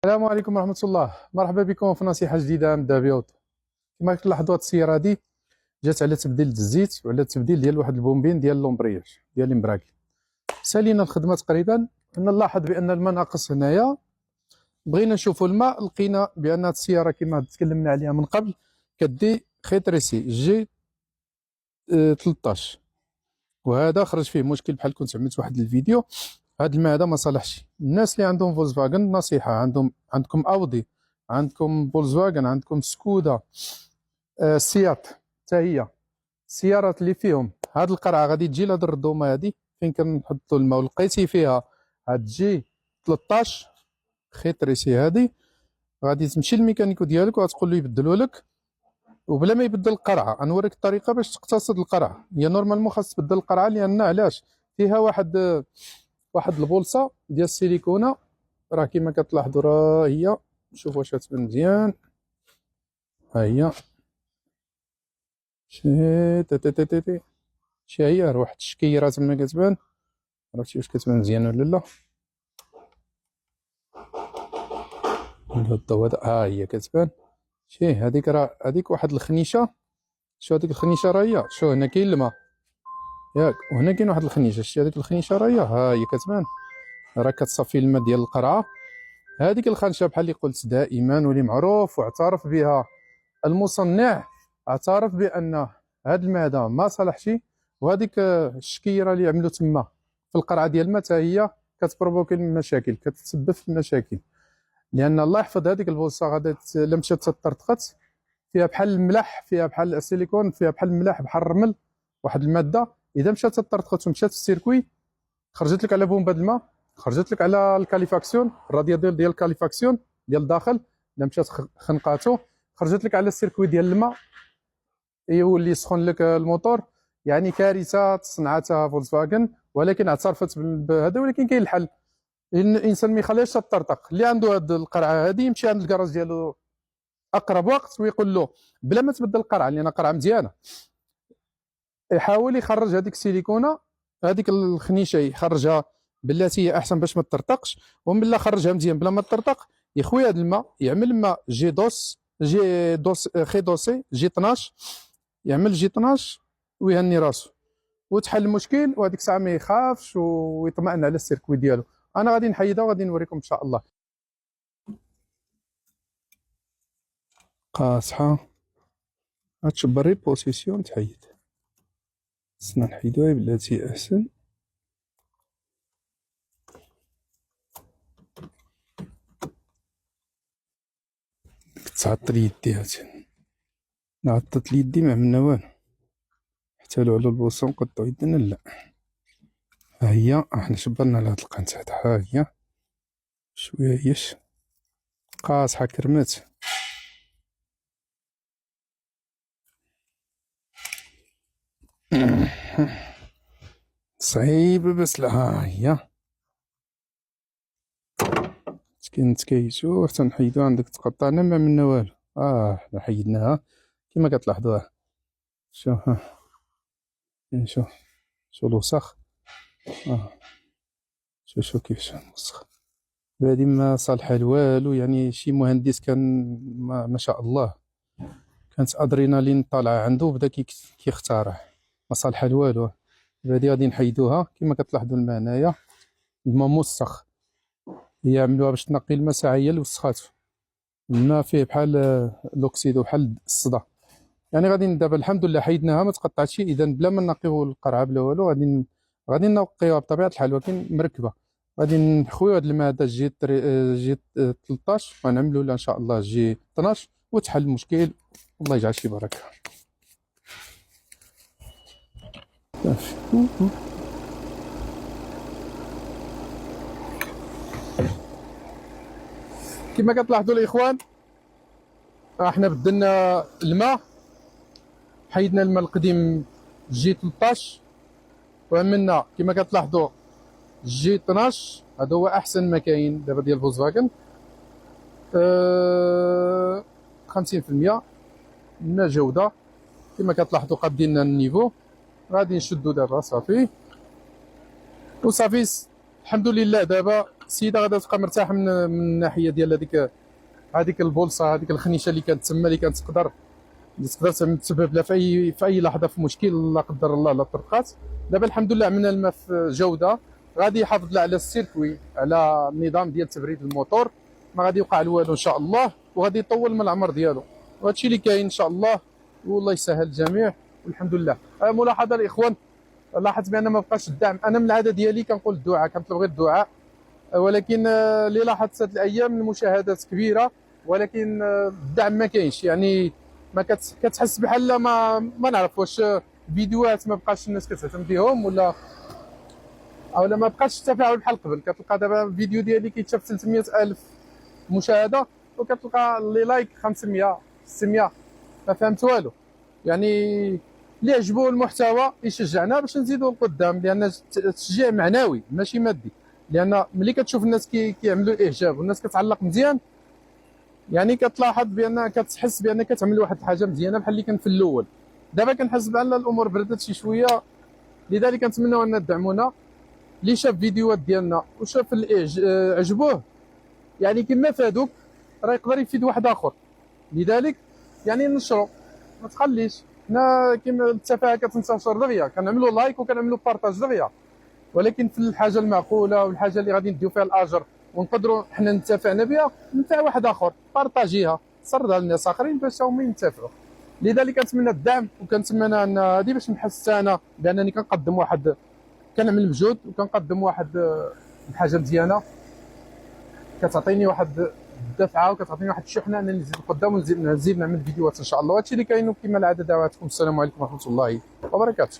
السلام عليكم ورحمة الله. مرحبا بكم في نصيحة جديدة من دافيوت. كما تلاحظوا هاد السيارة هادي جات على تبديل الزيت وعلى التبديل ديال واحد البومبين ديال لومبرياج ديال المبراكي. سالينا الخدمة تقريبا. كنا نلاحظ بأن الماء ناقص هنايا، بغينا نشوفوا الماء، لقينا بأن هاد السيارة كما تكلمنا عليها من قبل كدي خيط ريسي جي 13، وهذا خرج فيه مشكل بحال كنت عملت واحد الفيديو. هاد الماء هذا ما صالحش. الناس اللي عندهم فولkswagen نصيحة، عندكم اودي، عندكم فولkswagen، عندكم سكودا، سيات، حتى هي السيارات اللي فيهم هاد القرعة غادي تجي لهاد الردومة هادي فين كنحطوا الماء، ولقيتي فيها هاد جي 13 خيط ريسي هادي، غادي تمشي للميكانيكو ديالك وغتقول له يبدلوا لك وبلا ما يبدل القرعة. غنوريك الطريقة باش تقتصد القرعة. هي نورمالمون خاص تبدل القرعة، لأن علاش فيها واحد البولصه ديال السيليكونه، راه كما كتلاحظوا راه هي. شوف واش تبان مزيان، ها هي شي شي هي واحد الشكيره تما كتبان. عرفتي واش كتبان مزيان ولا لا؟ الضوء هذا ها هي كتبان. شي هذيك راه هذيك واحد الخنيشه. شو هذيك الخنيشه راه هي، شو هنا كاين الماء ياك، وهنا كاين واحد الخنيشه. شتي هذيك الخنيشه راه هي، ها هي كتبان، راه كتصفي الماء ديال القرعه. هذيك الخنشه بحال اللي قلت دائما واللي معروف واعترف بها المصنع، اعترف بان هذا الماء هذا ما صالحش، وهذيك الشكيره اللي عملوا تما في القرعه ديال الماء حتى هي كتبروفوكي المشاكل، كتسبب في المشاكل. لان الله يحفظ هذيك البوصه غادا الا مشات تطرطقت فيها بحال الملح، فيها بحال السيليكون، فيها بحال الملح، بحال الرمل، واحد الماده. اذا مشات تطرطقت ومشات في السيركوي، خرجت لك على بومبه الماء، خرجت لك على الكاليفاكسيون، الرادياتور ديال الكاليفاكسيون ديال الداخل، الا مشات خنقاتو خرجت لك على السيركوي ديال الماء، يولي يسخن لك الموتور. يعني كارثه صنعتها فولkswagen، ولكن اعترفت بهذا. ولكن كاين الحل، الانسان ما يخليهاش تطرطق. اللي عنده هذه القرعه هذه يمشي عند الكراج ديالو اقرب وقت ويقول له بلا ما تبدل القرعه لان قرعه مزيانه، يحاول يخرج هذيك السيليكونه، هذيك الخنيشه يخرجها بلاتي هي احسن باش ما تطرطقش. ومن لا خرجها مزيان بلا ما تطرطق، يخوي هذا الماء، يعمل ماء جي دوس خي دوسي جي 12، يعمل جي 12 ويهني راسو وتحل المشكل. وهذيك الساعه ما يخافش ويطمئن على السيركوي ديالو. انا غادي نحيدها وغادي نوريكم ان شاء الله. قاصحه غتشبر بوزيسيون تحيد. خصنا نحيدوها بلاتي احسن. تعطل يدي هاتي، عطت لي يدي ما عملنا والو، حتى لو على البوصه نقطعو يدنا لا. ها هي احنا شبرنا لهاد القنت هذا، ها هي شويه هيش قاصحه كرمات. صعيبه بس لا، ها هي تكيسو حتى نحيدو. عندك تقطعنا ما عملنا والو، حنا حيدناها كما كتلاحظوها. شوف شوف الوسخ، شوف كيفاش موسخ. هادي ما صالحه لوالو، يعني شي مهندس كان ما شاء الله كانت ادرينالين طالعه عنده وبدا كيخترع. ما صالحه لوالو. هادي غادي نحيدوها كما كتلاحظوا. الماء هنايا الماء موسخ، هي عملوها باش تنقي الماء ساعه هي اللي وسخاتو. الماء فيه بحال الاكسيد وبحال الصدى. يعني غادي دابا الحمد لله حيدناها ما تقطعتش. اذا بلا ما نقيو القرعه بلا والو غادي نقيوها بطبيعه الحال، ولكن مركبه. غادي نخويو هاد الماء هذا جي 13 ونعملو لها ان شاء الله جي 12 وتحل المشكل. الله يجعل شي بركه. كما كتلاحظوا الاخوان، احنا بدلنا الماء، حيدنا الماء القديم جي 13 وعملنا كما كتلاحظوا جي 12. هذا هو احسن ما كاين دابا ديال فولkswagen. 50% من الجوده كما كتلاحظوا. قادين النيفو، غادي نشدو دابا صافي وصافي. الحمد لله دابا السيده غادا تبقى مرتاحه من الناحيه ديال هذيك البولصه، هذيك الخنيشه اللي كانت تما، اللي كانت تقدر تسبب لها في اي لحظه في مشكل لا قدر الله لا طرقات. دابا الحمد لله عملنا الماء في جوده، غادي يحافظ لها على السيركوي، على النظام ديال تبريد الموتور، ما غادي يوقع له والو ان شاء الله، وغادي يطول من العمر ديالو. وهادشي اللي كاين ان شاء الله، والله يسهل الجميع والحمد لله. ملاحظه الاخوان، لاحظت بان ما بقاش الدعم. انا من العاده ديالي كنقول الدعاء، كنطلب غير الدعاء، ولكن اللي لاحظت هذه الايام المشاهدات كبيره، ولكن الدعم ما كاينش. يعني ما كتحس بحال ما نعرف واش فيديوهات ما بقاش الناس كتهتم بهم، ولا ما بقاش التفاعل بحال قبل. كتلقى دابا الفيديو ديالي كيتشاف 300 الف مشاهده، وكتلقى لي لايك 500 600. ما فهمت والو. يعني اللي عجبو المحتوى يشجعنا باش نزيدو لقدام، لان التشجيع معنوي ماشي مادي. لان ملي كتشوف الناس كيعملوا اعجاب والناس كتعلق مزيان، يعني كتلاحظ بان كتحس بان كتعمل واحد الحاجه مزيانه بحال اللي كان في الاول. دابا كنحس بان الامور بردت شي شويه، لذلك كنتمناو ان تدعمونا. اللي شاف فيديوهات ديالنا وشاف عجبوه، يعني كما فادوك راه يقدر يفيد واحد اخر. لذلك يعني نشروا، ما تخليش. حنا كما التفاهه كتنتشر دغيا، كنعملوا لايك وكنعملوا بارطاج دغيا، ولكن في الحاجه المعقوله والحاجه اللي غادي نديو فيها الاجر ونقدروا حنا ننتفعنا بها، ننفع واحد اخر، بارطاجيها، سردها للناس اخرين باش هما ينتفعوا. لذلك كنتمنى الدعم، وكنتمنى ان هذه باش نحس انا بانني كنقدم واحد، كنعمل مجهود وكنقدم واحد الحاجه مزيانه، كتعطيني واحد الدفعه وكتعطيني واحد الشحنه انني نزيد لقدام ونزيد نعمل فيديوهات ان شاء الله. وهادشي اللي كاين، وكما العاده دعواتكم. السلام عليكم ورحمه الله وبركاته.